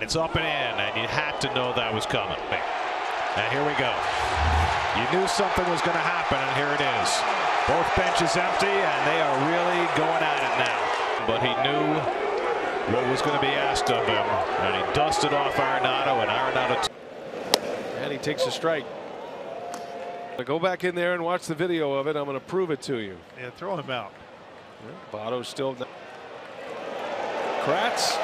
and it's up and in, and you had to know that was coming. And here we go. You knew something was going to happen, and here it is. Both benches empty, and they are really going at it now. But he knew what was going to be asked of him, and he dusted off Arenado, and Arenado. And he takes a strike. Go back in there and watch the video of it. I'm going to prove it to you. Yeah, throw him out. Votto's still. Kratz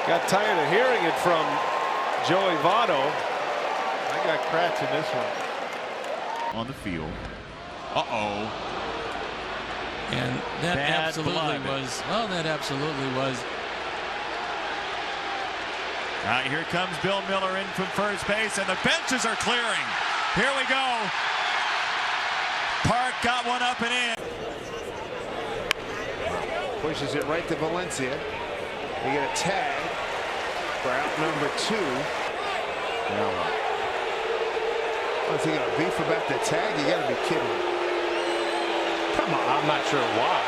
got tired of hearing it from Joey Votto. I got Kratz in this one. On the field. Uh-oh. And that Bad absolutely blood. was. Well, that absolutely was. Here comes Bill Miller in from first base, and the benches are clearing. Here we go. Park got one up and in. Pushes it right to Valencia. They get a tag for out number 2. Now what? Is he gonna beef about the tag? You gotta be kidding me. Come on, I'm not sure why.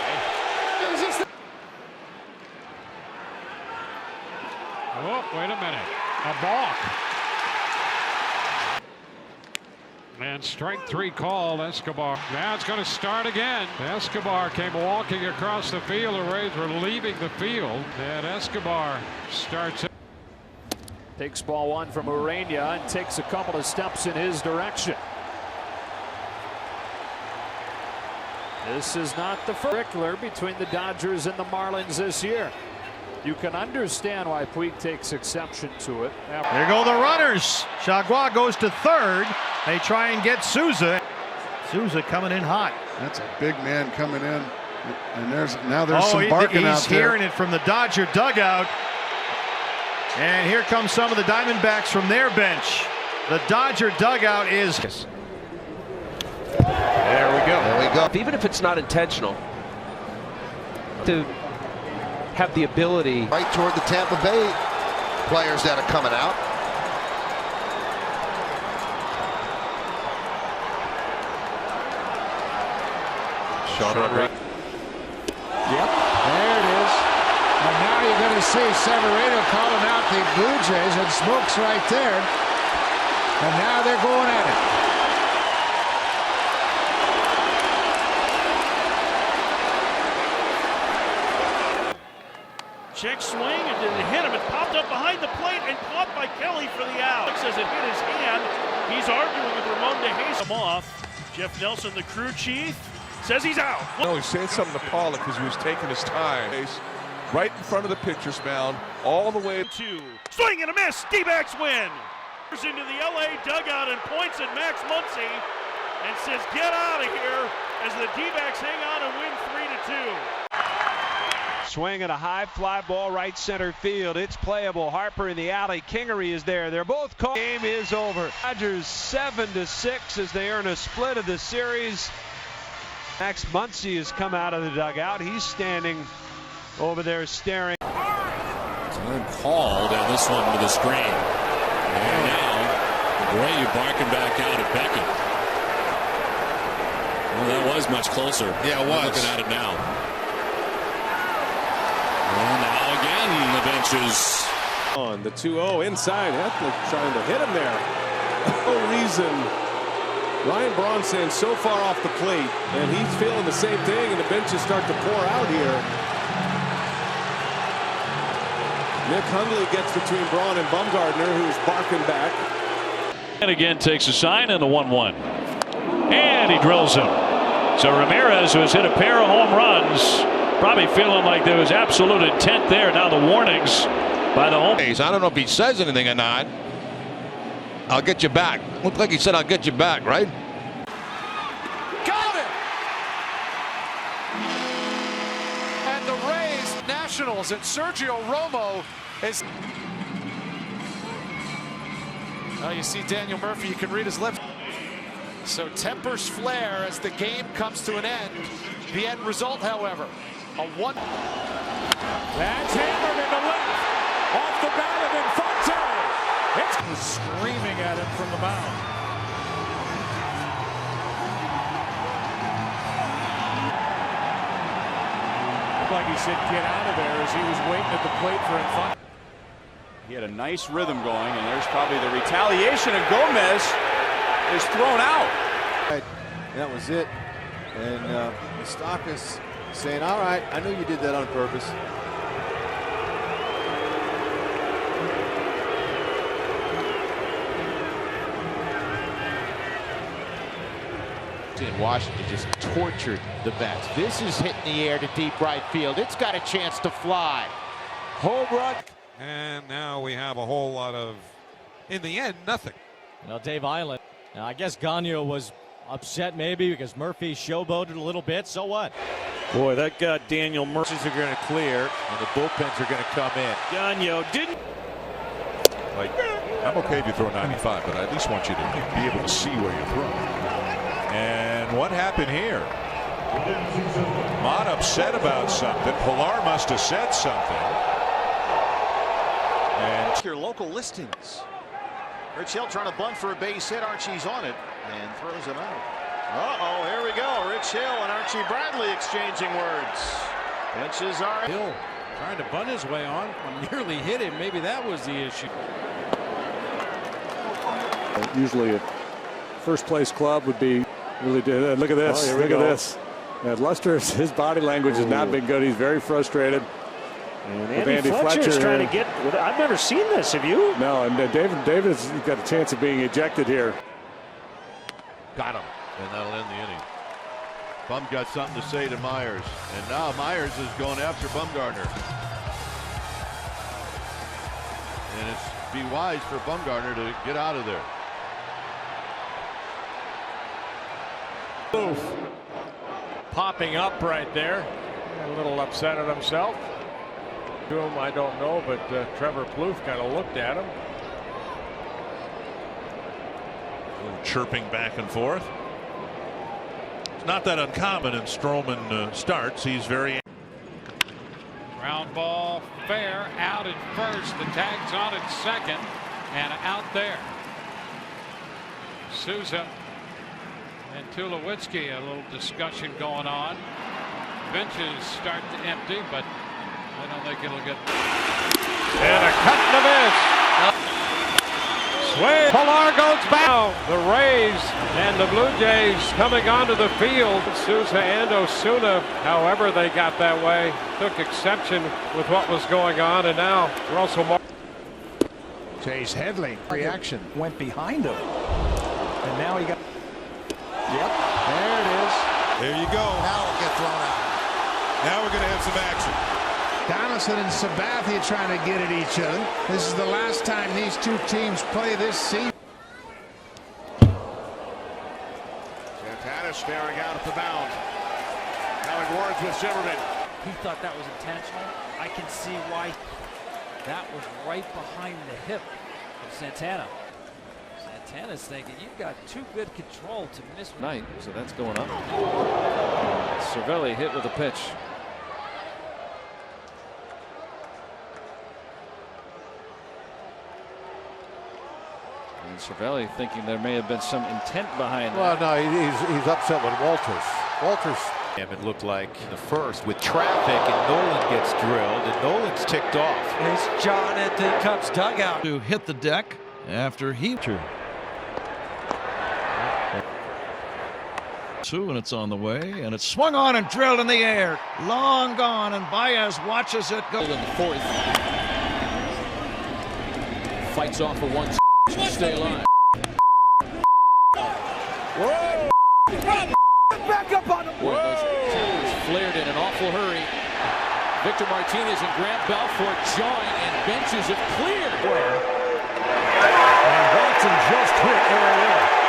Oh, wait a minute. A balk. And strike 3 call, Escobar. Now it's going to start again. Escobar came walking across the field. The Rays were leaving the field. And Escobar starts. Takes ball 1 from Urania and takes a couple of steps in his direction. This is not the first trickler between the Dodgers and the Marlins this year. You can understand why Puig takes exception to it. There go the runners. Chagua goes to third. They try and get Souza. Souza coming in hot. That's a big man coming in. And there's some barking out there. He's hearing it from the Dodger dugout. And here come some of the Diamondbacks from their bench. The Dodger dugout is. There we go. There we go. Even if it's not intentional, to have the ability. Right toward the Tampa Bay players that are coming out. Yep, there it is. And now you're going to see Severino calling out the Blue Jays, and Smoke's right there. And now they're going at it. Check swing, and didn't hit him. It popped up behind the plate and caught by Kelly for the out. Says it hit his hand. He's arguing with Ramon de Jesus. Off. Jeff Nelson, the crew chief, says he's out. No, he's saying something to Pollock because he was taking his time. Right in front of the pitcher's mound, all the way. 2. Swing and a miss. D-backs win. Into the LA dugout and points at Max Muncy and says, "Get out of here," as the D-backs hang on and win 3-2. Swing and a high fly ball right center field. It's playable. Harper in the alley. Kingery is there. They're both caught. Game is over. Dodgers 7-6 as they earn a split of the series. Max Muncy has come out of the dugout. He's standing over there staring. Time called on this one with a screen. And now Abreu barking back out at Beckham. Well, that was much closer. Yeah, it was. Looking at it now. And now again the benches. On the 2-0 inside. Heffler trying to hit him there. No reason. Ryan Braun saying so far off the plate, and he's feeling the same thing, and the benches start to pour out here. Nick Hundley gets between Braun and Bumgardner, who's barking back. And again takes a sign and the 1-1. And he drills him. So Ramirez, who has hit a pair of home runs, probably feeling like there was absolute intent there. Now the warnings by the home. I don't know if he says anything or not. I'll get you back. Looked like he said, "I'll get you back," right? Got it! And the Rays Nationals and Sergio Romo is. Now you see Daniel Murphy, you can read his lips. So tempers flare as the game comes to an end. The end result, however, a 1. That's hammered in the left. Off the bat of Infante. It's screaming at him from the mound. Looked like he said, "Get out of there," as he was waiting at the plate for Infante. He had a nice rhythm going, and there's probably the retaliation, and Gomez is thrown out. That was it. And Moustakas saying, all right, I know you did that on purpose. And Washington just tortured the Mets. This is hitting the air to deep right field. It's got a chance to fly. Home run. And now we have a whole lot of, in the end, nothing. Now Dave Island. Now I guess Gagnon was upset maybe because Murphy showboated a little bit. So what? Boy, that got Daniel Murphy. Are going to clear, and the bullpens are going to come in. Gagnon didn't. Like, I'm okay if you throw 95, but I at least want you to be able to see where you're throwing. And what happened here? Mott upset about something. Pilar must have said something. And your local listings. Rich Hill trying to bunt for a base hit. Archie's on it and throws him out. Uh-oh, here we go. Rich Hill and Archie Bradley exchanging words. Benches are Hill trying to bunt his way on. Nearly hit him. Maybe that was the issue. Usually a first place club would be really good. Look at this. Look at this. Lester, his body language has not been good. He's very frustrated. And Andy Fletcher's trying to get. I've never seen this. Have you? No, and David's got a chance of being ejected here. Got him, and that'll end the inning. Bum got something to say to Myers, and now Myers is going after Bumgarner. And it's be wise for Bumgarner to get out of there. Popping up right there. A little upset at himself. To him, I don't know, but Trevor Plouffe kind of looked at him. a little chirping back and forth. It's not that uncommon in Stroman starts. He's very. Ground ball fair out at first. The tag's on at second and out there. Souza and Tulowitzki, a little discussion going on. Benches start to empty, but I don't think it'll get. And a cut and a miss. Swing. Pilar goes back. The Rays and the Blue Jays coming onto the field. Souza and Osuna, however they got that way, took exception with what was going on, and now Russell Martin. Chase Headley reaction went behind him, and now he got. Yep, there it is. There you go. Now it'll get thrown out. Now we're going to have some action. Donaldson and Sabathia trying to get at each other. This is the last time these two teams play this season. Santana staring out at the mound. Having words with Zimmerman. He thought that was intentional. I can see why. That was right behind the hip of Santana. Santana's thinking, you've got too good control to miss. Night, so that's going up. Cervelli hit with a pitch. And Cervelli thinking there may have been some intent behind well, that. No, he's upset with Walters. It looked like in the first with traffic, and Nolan gets drilled, and Nolan's ticked off. It's John at the Cubs dugout. To hit the deck after he and it's on the way, and it's swung on and drilled in the air. Long gone, and Baez watches it go. In the fourth. Fights off for one. Stay alive. Whoa! Back up on him. Flared in an awful hurry. Victor Martinez and Grant Belfort join, and benches have cleared. And Watson just hit area.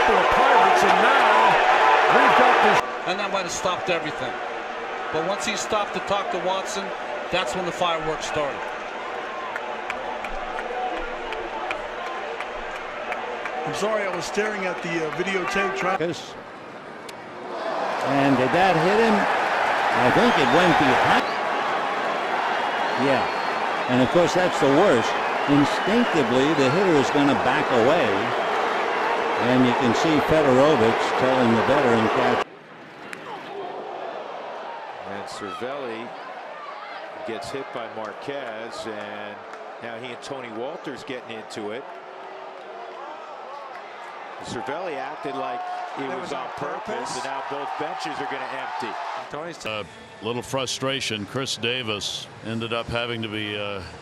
The Pirates, and now we've got this. And that might have stopped everything. But once he stopped to talk to Watson, that's when the fireworks started. I'm sorry, I was staring at the videotape trying. And did that hit him? I think it went behind. Yeah. And of course, that's the worst. Instinctively, the hitter is going to back away. And you can see Fedorovich telling the veteran catcher. And Cervelli Gets hit by Marquez, and now he and Tony Walters getting into it. Cervelli acted like it was on purpose, and now both benches are going to empty. Tony's little frustration. Chris Davis ended up having to be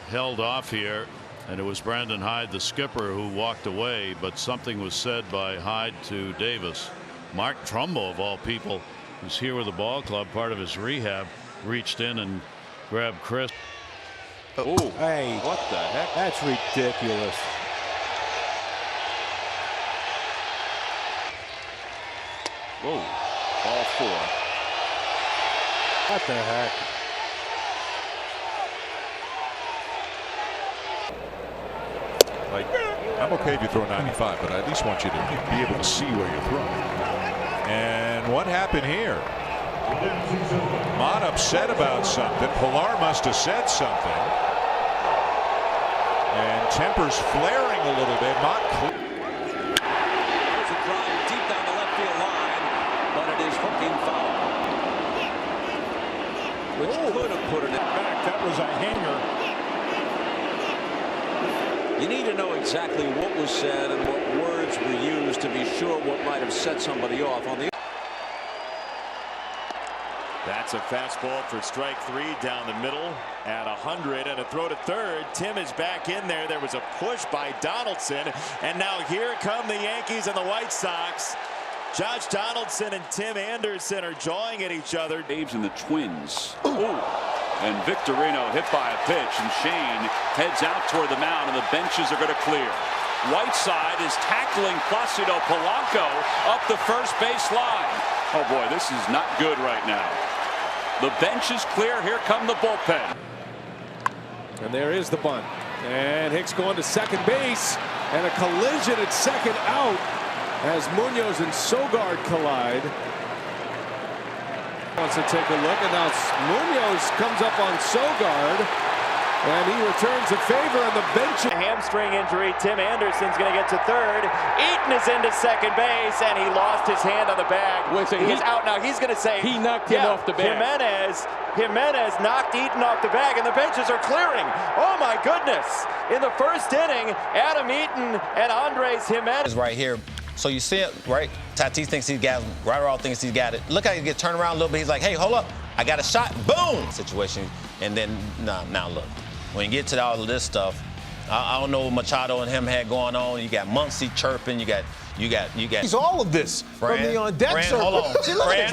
held off here, and it was Brandon Hyde, the skipper, who walked away, but something was said by Hyde to Davis. Mark Trumbo, of all people, who's here with the ball club, part of his rehab, reached in and grabbed Chris. Oh, hey, what the heck? That's ridiculous. Whoa, ball 4. What the heck? Like, I'm okay if you throw 95, but I at least want you to be able to see where you're throwing. And what happened here? Mott upset about something. Pilar must have said something. And tempers flaring a little bit. Mott. There's a drive deep down the left field line, but it is hooking foul. Which could have put it in back. That was a hanger. You need to know exactly what was said and what words were used to be sure what might have set somebody off on the. That's a fastball for strike 3 down the middle at 100, and a throw to third. Tim is back in there. There was a push by Donaldson, and now here come the Yankees and the White Sox. Josh Donaldson and Tim Anderson are jawing at each other. Daves and the Twins. Ooh. And Victorino hit by a pitch, and Shane heads out toward the mound, and the benches are going to clear. Whiteside is tackling Placido Polanco up the first base line. Oh boy, this is not good right now. The bench is clear. Here come the bullpen. And there is the bunt. And Hicks going to second base. And a collision at second out as Munoz and Sogard collide. Wants to take a look, and now Munoz comes up on Sogard, and he returns a favor on the bench. A hamstring injury. Tim Anderson's going to get to third. Eaton is into second base, and he lost his hand on the bag. He's out now. He's going to say he knocked him off the bag. Jimenez knocked Eaton off the bag, and the benches are clearing. Oh my goodness! In the first inning, Adam Eaton and Andres Jimenez right here. So you see it, right? Tatis thinks he's got it. Ryderall thinks he's got it. Look how he get turned around a little bit. He's like, hey, hold up. I got a shot. Boom! Situation. And then, now look. When you get to all of this stuff, I don't know what Machado and him had going on. You got Muncy chirping. You got. He's all of this from the on-deck circle. Hold on. See, look at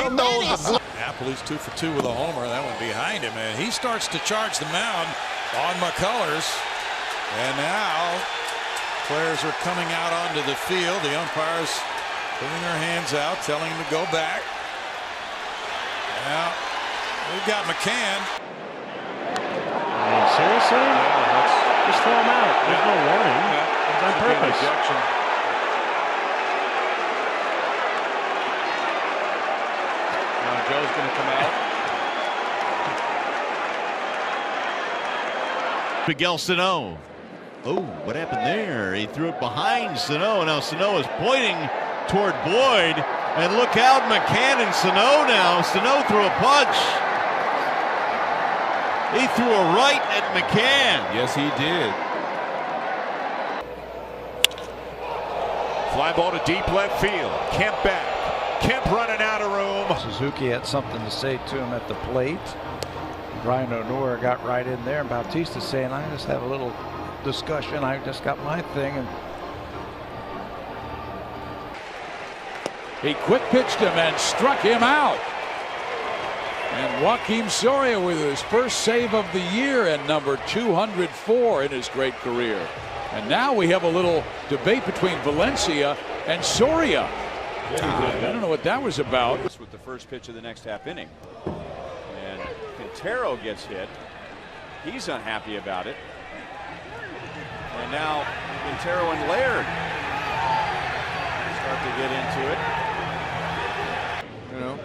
He knows. Napoli's 2 for 2 with a homer. That one behind him, and he starts to charge the mound on McCullers. And now players are coming out onto the field. The umpires putting their hands out, telling them to go back. Now we've got McCann. Seriously? Just throw him out. There's no warning. It's on purpose. Now Joe's going to come out. Miguel Sano. Oh, what happened there? He threw it behind Sano. Now Sano is pointing toward Boyd. And look out, McCann and Sano now. Sano threw a punch. He threw a right at McCann. Yes, he did. Fly ball to deep left field. Kemp back. Kemp running out of room. Suzuki had something to say to him at the plate. Brian O'Nora got right in there, and Bautista saying, I just had a little discussion. I just got my thing. And he quick pitched him and struck him out. And Joaquim Soria with his first save of the year and number 204 in his great career. And now we have a little debate between Valencia and Soria. I don't know what that was about. With the first pitch of the next half inning. And Quintero gets hit. He's unhappy about it. And now Quintero and Laird start to get into it. You know.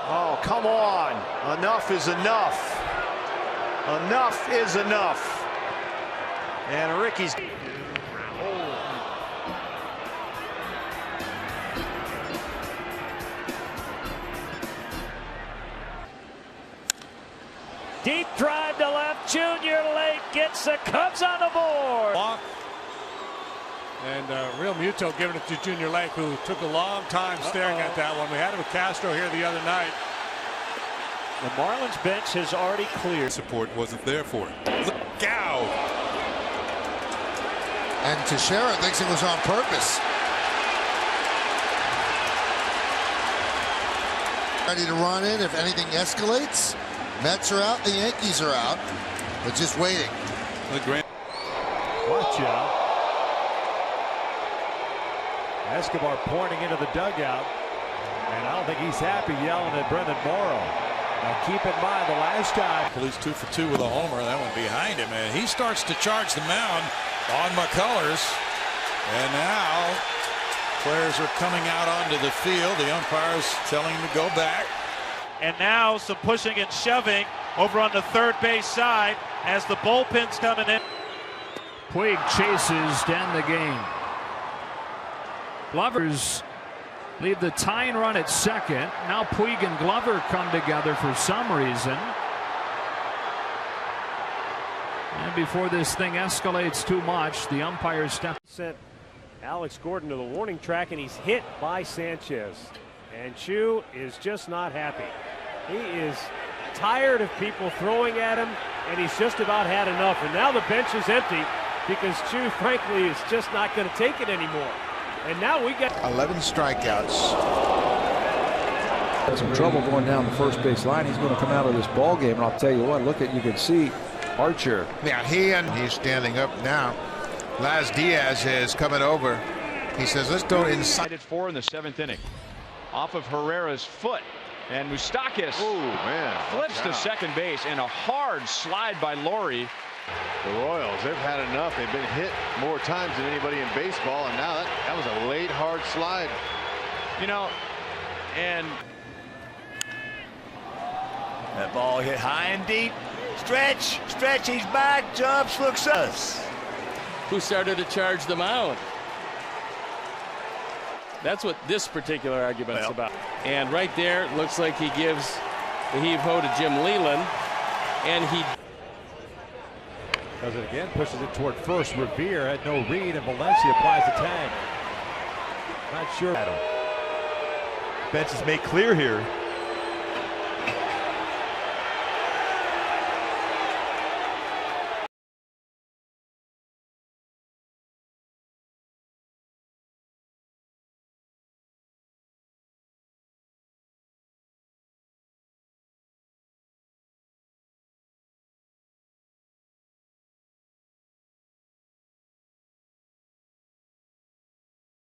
Oh, come on. Enough is enough. Enough is enough. And Ricky's. Deep drive to left. Junior Lake gets the Cubs on the board. And Real Muto giving it to Junior Lake, who took a long time staring at that one. We had it with Castro here the other night. The Marlins bench has already cleared. Support wasn't there for it. Look out! And Teixeira thinks it was on purpose. Ready to run in if anything escalates. Mets are out, the Yankees are out. They're just waiting. Watch out. Escobar pointing into the dugout. And I don't think he's happy yelling at Brendan Morrow. Now keep in mind the last time. He's 2 for 2 with a homer. That one behind him. And he starts to charge the mound on McCullers. And now players are coming out onto the field. The umpire's telling him to go back. And now some pushing and shoving over on the third base side as the bullpen's coming in. Puig chases to end the game. Glovers leave the tying run at second. Now Puig and Glover come together for some reason. And before this thing escalates too much, the umpire sent Alex Gordon to the warning track, and he's hit by Sanchez. And Chu is just not happy. He is tired of people throwing at him, and he's just about had enough. And now the bench is empty because Chu, frankly, is just not going to take it anymore. And now we got 11 strikeouts. Some trouble going down the first base line. He's going to come out of this ball game, and I'll tell you what. You can see Archer. Yeah, he's standing up now. Laz Diaz is coming over. He says, let's go inside. 4 in the 7th inning. Off of Herrera's foot. And Moustakas flips to second base, and a hard slide by Laurie. The Royals, they've had enough. They've been hit more times than anybody in baseball, and now that was a late hard slide. You know, and that ball hit high and deep. Stretch, he's back, jumps, looks us. Who started to charge the mound? That's what this particular argument's about. And right there, it looks like he gives the heave-ho to Jim Leland, and he does it again, pushes it toward first. Revere had no read, and Valencia applies the tag. Not sure. Bench is made clear here.